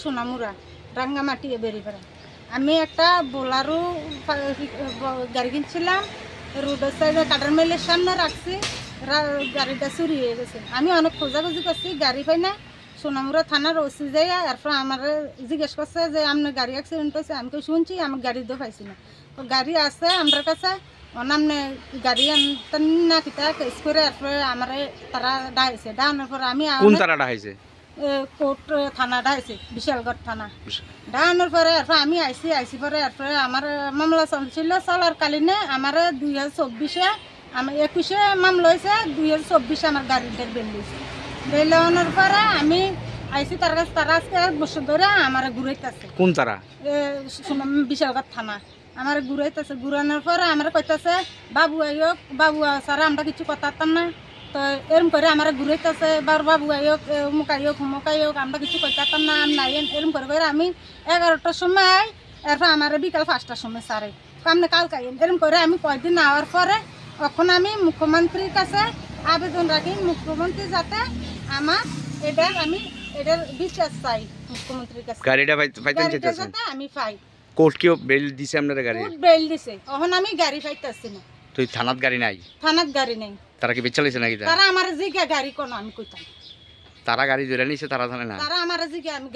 সোনামুরা রাঙ্গামাটি বেরিপাড়া। আমি একটা বোলারো গাড়ি কিনছিলাম, রোডের সাইডে কাটার মেলের সামনে রাখছি, গাড়িটা চুরি হয়ে গেছে। আমি অনেক খোঁজাখুঁজি করছি, গাড়ি পাই না। সোনামুরা থানার ওসি যাই এরপর আমার জিজ্ঞেস করছে যে আপনার গাড়ি অ্যাক্সিডেন্ট হয়েছে। আমি তো শুনছি, আমার গাড়ি তো পাইছি না। তো গাড়ি আছে আমার কাছে, অনামনে গাড়ি আনতেন না কিতা কেস করে এরপরে আমার তারা ডাইছে। ডানোর পর আমি কোন তারা ডাইছে? কোর্ট থানা ডাইছে, বিশালগড় থানা। ডানোর পরে এরপর আমি আইসি পরে এরপরে আমার মামলা চলছিল। চলার কালীনে আমার 2024-এ আমার 21-এ মামলা হয়েছে, 2024-এ আমার গাড়িটার বেল দিয়েছে। বেল আনার পরে আমি আইসি তার কাছে, তারা আজকে 1 বছর ধরে আমার ঘুরাইতেছে। কোন তারা? বিশালগড় থানা আমার ঘুরাইতেছে। ঘুরানোর পরে আমার কইতেছে বাবু আইক, বাবু সারা আমরা কিছু কথাতাম না। তো এরম করে আমার ঘুরাইতেছে, বাবু আইক, মুখ আইক, আমরা কিছু করতাম না, আমি নাই এরম করে করে আমি 11টার সময়, এরপর আমার বিকাল 5টার সময় সারে আপনি কালকে এরম করে আমি কয়েকদিন আওয়ার পরে এখন আমি মুখ্যমন্ত্রীর কাছে আবেদন রাখি, মুখ্যমন্ত্রী যাতে আমার আমি এটার বিচার চাই মুখ্যমন্ত্রীর কাছে। গাড়িটা যাতে আমি পাই। কোর্ট কি বেল দিছে আপনার গাড়ি? কোর্ট বেল দিছে, এখন আমি গাড়ি পাইতেছি না। তুই থানাত গাড়ি নাই? থানাত গাড়ি নেই। তারা কি বেচালিছে নাকি? তারা আমার জিগা গাড়ি কোন আমি কইতাম। তারা গাড়ি ধরে নিছে, তারা জানে না। তারা আমার জিগা আমি